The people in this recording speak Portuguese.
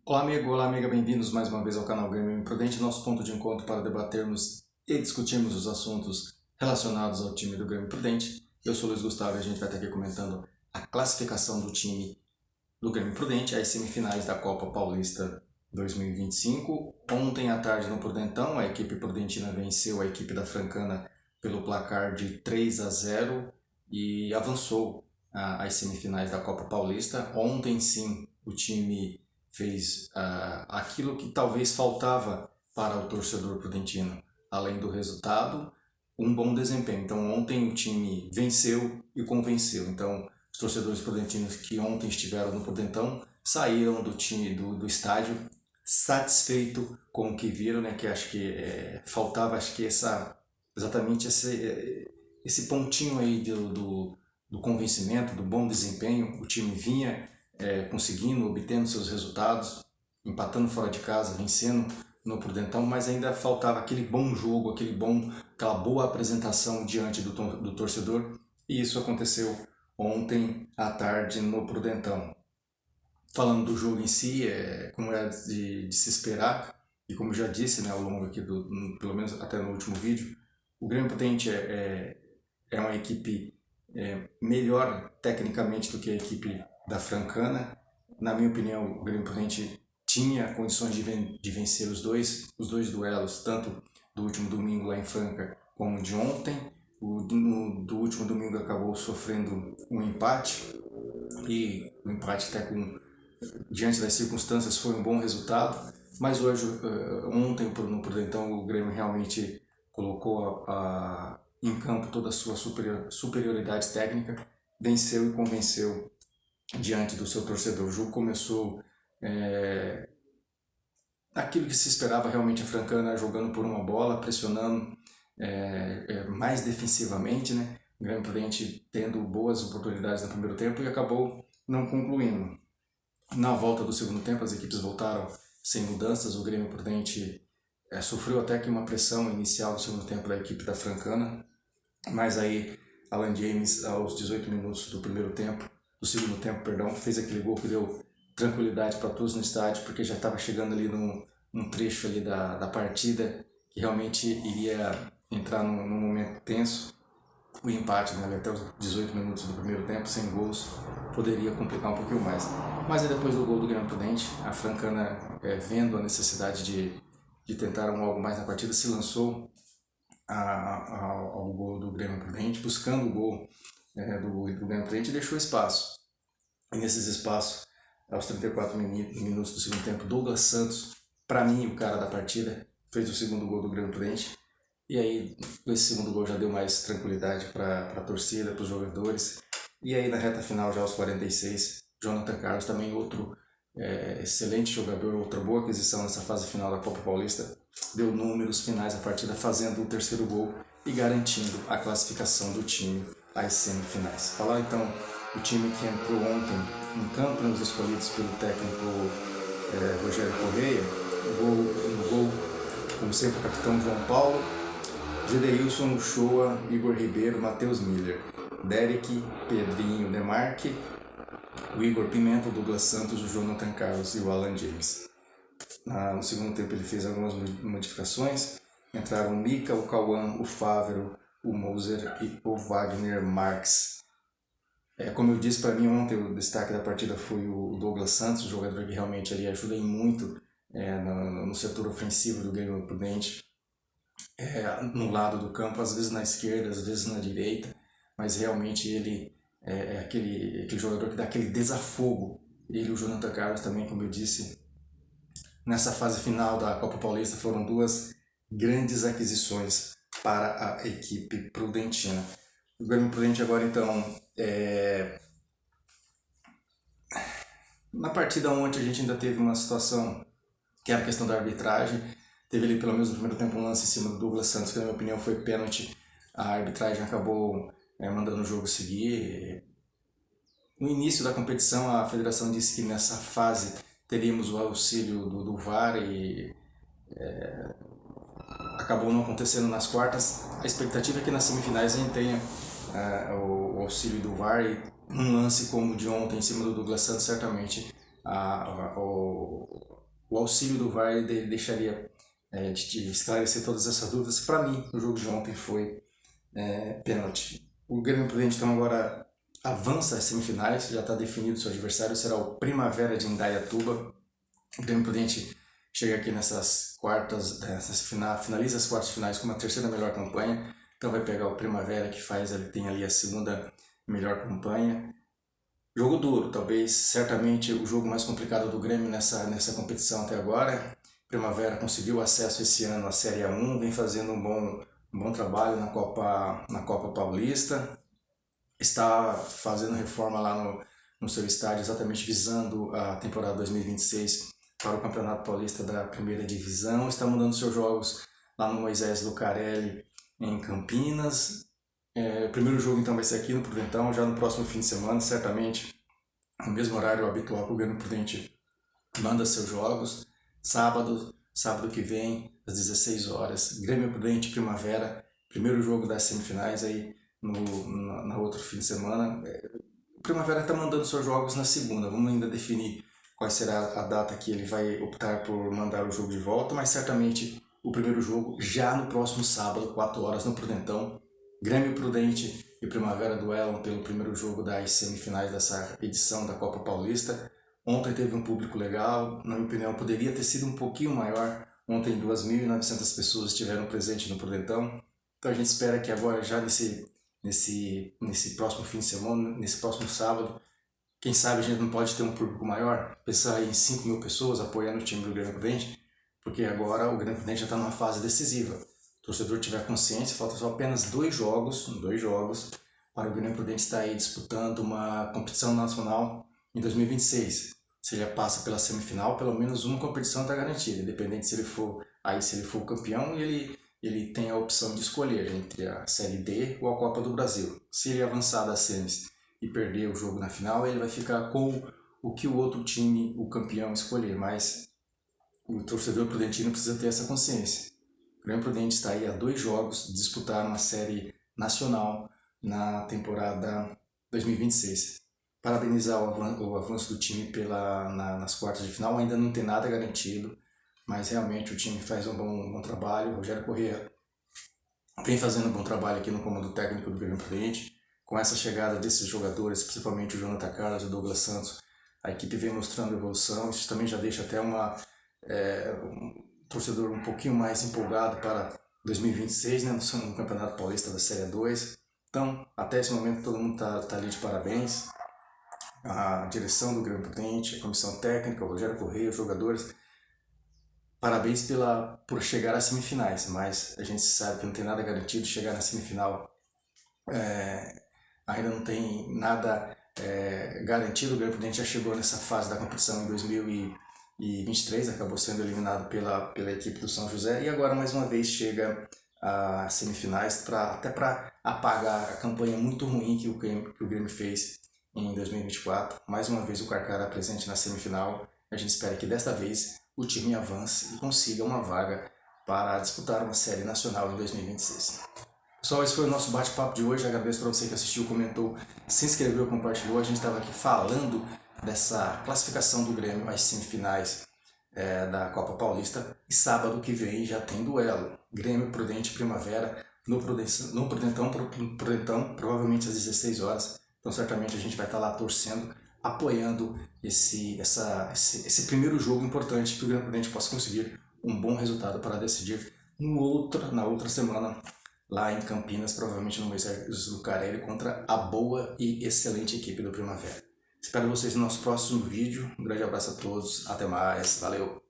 Olá amigo, olá amiga, bem-vindos mais uma vez ao canal Grêmio Imprudente, nosso ponto de encontro para debatermos e discutirmos os assuntos relacionados ao time do Grêmio Prudente. Eu sou Luiz Gustavo e a gente vai estar aqui comentando a classificação do time do Grêmio Prudente às semifinais da Copa Paulista 2025. Ontem à tarde no Prudentão, a equipe prudentina venceu a equipe da Francana pelo placar de 3-0 e avançou às semifinais da Copa Paulista. Ontem sim o time fez aquilo que talvez faltava para o torcedor prudentino, além do resultado, um bom desempenho. Então ontem o time venceu e convenceu. Então os torcedores prudentinos que ontem estiveram no Prudentão saíram do time do estádio satisfeito com o que viram, né? Que acho que faltava, acho que exatamente esse pontinho aí do convencimento, do bom desempenho. O time vinha conseguindo, obtendo seus resultados, empatando fora de casa, vencendo no Prudentão, mas ainda faltava aquele bom jogo, aquela boa apresentação diante do torcedor, e isso aconteceu ontem à tarde no Prudentão. Falando do jogo em si, como era de se esperar, e como já disse, né, ao longo aqui, pelo menos até no último vídeo, o Grêmio Prudente é uma equipe melhor tecnicamente do que a equipe da Francana. Na minha opinião, o Grêmio Prudente tinha condições de vencer os dois duelos, tanto do último domingo lá em Franca como de ontem. Do último domingo acabou sofrendo um empate, e o empate até diante das circunstâncias foi um bom resultado, mas ontem no Prudentão o Grêmio realmente colocou em campo toda a sua superioridade técnica, venceu e convenceu diante do seu torcedor. O jogo começou aquilo que se esperava realmente, a Francana jogando por uma bola, pressionando mais defensivamente, né? O Grêmio Prudente tendo boas oportunidades no primeiro tempo e acabou não concluindo. Na volta do segundo tempo as equipes voltaram sem mudanças. O Grêmio Prudente sofreu até que uma pressão inicial no segundo tempo da equipe da Francana, mas aí Alan James, aos 18 minutos do segundo tempo, fez aquele gol que deu tranquilidade para todos no estádio, porque já estava chegando ali num trecho ali da partida que realmente iria entrar num momento tenso. O empate, né, até os 18 minutos do primeiro tempo, sem gols, poderia complicar um pouquinho mais. Mas aí depois do gol do Grêmio Prudente, a Francana, vendo a necessidade de tentar algo mais na partida, se lançou ao gol do Grêmio Prudente, buscando o gol do Grêmio Prudente, e deixou espaço. E nesses espaços, aos 34 minutos do segundo tempo, Douglas Santos, para mim o cara da partida, fez o segundo gol do Grêmio Prudente. E aí esse segundo gol já deu mais tranquilidade para a torcida, para os jogadores. E aí na reta final, já aos 46, Jonathan Carlos, também outro excelente jogador, outra boa aquisição nessa fase final da Copa Paulista, deu números finais à partida, fazendo o terceiro gol e garantindo a classificação do time às semifinais. Falar então o time que entrou ontem em campo, os escolhidos pelo técnico Rogério Correia. No gol, como sempre, o capitão João Paulo, Gedeilson, Uchoa, Igor Ribeiro, Matheus Miller, Derek, Pedrinho, Demarque, o Igor Pimenta, o Douglas Santos, o Jonathan Carlos e o Alan James. No segundo tempo ele fez algumas modificações. Entraram o Mika, o Cauã, o Fávero, o Moser e o Wagner Marques. Como eu disse, para mim ontem o destaque da partida foi o Douglas Santos, o jogador que realmente ali ajuda muito no setor ofensivo do Grêmio Prudente. No lado do campo, às vezes na esquerda, às vezes na direita, mas realmente ele é aquele jogador que dá aquele desafogo. Ele e o Jonathan Carlos também, como eu disse, nessa fase final da Copa Paulista, foram duas grandes aquisições para a equipe prudentina. O Grêmio Prudente agora então, na partida ontem a gente ainda teve uma situação que era a questão da arbitragem. Teve ali pelo menos no primeiro tempo um lance em cima do Douglas Santos, que na minha opinião foi pênalti. A arbitragem acabou mandando o jogo seguir. No início da competição, a federação disse que nessa fase teríamos o auxílio do VAR, e acabou não acontecendo nas quartas. A expectativa é que nas semifinais a gente tenha o auxílio do VAR, e um lance como o de ontem em cima do Douglas Santos, certamente o auxílio do VAR ele deixaria de esclarecer todas essas dúvidas. Para mim, o jogo de ontem foi pênalti. O Grêmio Prudente então agora avança às semifinais, já está definido seu adversário, será o Primavera de Indaiatuba. O Grêmio Prudente chega aqui nessas quartas, finaliza as quartas finais com uma terceira melhor campanha, então vai pegar o Primavera que tem ali a segunda melhor campanha. Jogo duro, talvez, certamente o jogo mais complicado do Grêmio nessa competição até agora. Primavera conseguiu acesso esse ano à Série A1, vem fazendo um bom trabalho na Copa Paulista, está fazendo reforma lá no seu estádio, exatamente visando a temporada 2026 para o Campeonato Paulista da Primeira Divisão, está mudando seus jogos lá no Moisés Lucarelli, em Campinas. O primeiro jogo então vai ser aqui no Prudentão, já no próximo fim de semana, certamente no mesmo horário habitual que o Grêmio Prudente manda seus jogos, sábado que vem, às 16 horas, Grêmio Prudente Primavera, primeiro jogo das semifinais aí na outro fim de semana. O Primavera está mandando seus jogos na segunda, vamos ainda definir qual será a data que ele vai optar por mandar o jogo de volta, mas certamente o primeiro jogo já no próximo sábado, 4 horas no Prudentão. Grêmio Prudente e Primavera duelam pelo primeiro jogo das semifinais dessa edição da Copa Paulista. Ontem teve um público legal, na minha opinião poderia ter sido um pouquinho maior. Ontem 2.900 pessoas estiveram presentes no Prudentão. Então a gente espera que agora já nesse próximo fim de semana, nesse próximo sábado, quem sabe a gente não pode ter um público maior, pensar em 5.000 pessoas apoiando o time do Grêmio Prudente, porque agora o Grêmio Prudente já está numa fase decisiva. O torcedor tiver consciência, falta só apenas dois jogos para o Grêmio Prudente estar aí disputando uma competição nacional em 2026. Se ele passa pela semifinal, pelo menos uma competição está garantida, independente se ele for campeão, ele tem a opção de escolher entre a Série D ou a Copa do Brasil. Se ele avançar das semis e perder o jogo na final, ele vai ficar com o que o outro time, o campeão, escolher, mas o torcedor prudentino precisa ter essa consciência. O Grêmio Prudente está aí a 2 jogos de disputar uma série nacional na temporada 2026. Parabenizar o avanço do time nas quartas de final, ainda não tem nada garantido, mas realmente o time faz um bom trabalho. O Rogério Corrêa vem fazendo um bom trabalho aqui no comando técnico do Grêmio Prudente. Com essa chegada desses jogadores, principalmente o Jonathan Carlos e o Douglas Santos, a equipe vem mostrando evolução. Isso também já deixa até um torcedor um pouquinho mais empolgado para 2026, né, no Campeonato Paulista da Série 2. Então, até esse momento, todo mundo tá ali de parabéns. A direção do Grêmio Prudente, a comissão técnica, o Rogério Corrêa, os jogadores. Parabéns por chegar às semifinais, mas a gente sabe que não tem nada garantido. Chegar na semifinal ainda não tem nada garantido. O Grêmio Prudente já chegou nessa fase da competição em 2023, acabou sendo eliminado pela equipe do São José e agora mais uma vez chega às semifinais até para apagar a campanha muito ruim que o Grêmio fez em 2024. Mais uma vez o Carcara presente na semifinal. A gente espera que desta vez o time avance e consiga uma vaga para disputar uma série nacional em 2026. Pessoal, esse foi o nosso bate-papo de hoje. Agradeço para você que assistiu, comentou, se inscreveu, compartilhou. A gente estava aqui falando dessa classificação do Grêmio às semifinais da Copa Paulista. E sábado que vem já tem duelo. Grêmio Prudente Primavera no Prudentão, provavelmente às 16 horas. Então certamente a gente vai estar lá torcendo, apoiando esse primeiro jogo importante, que o Grêmio Prudente possa conseguir um bom resultado para decidir na outra semana, lá em Campinas, provavelmente no Moisés Lucarelli, contra a boa e excelente equipe do Primavera. Espero vocês no nosso próximo vídeo. Um grande abraço a todos, até mais, valeu!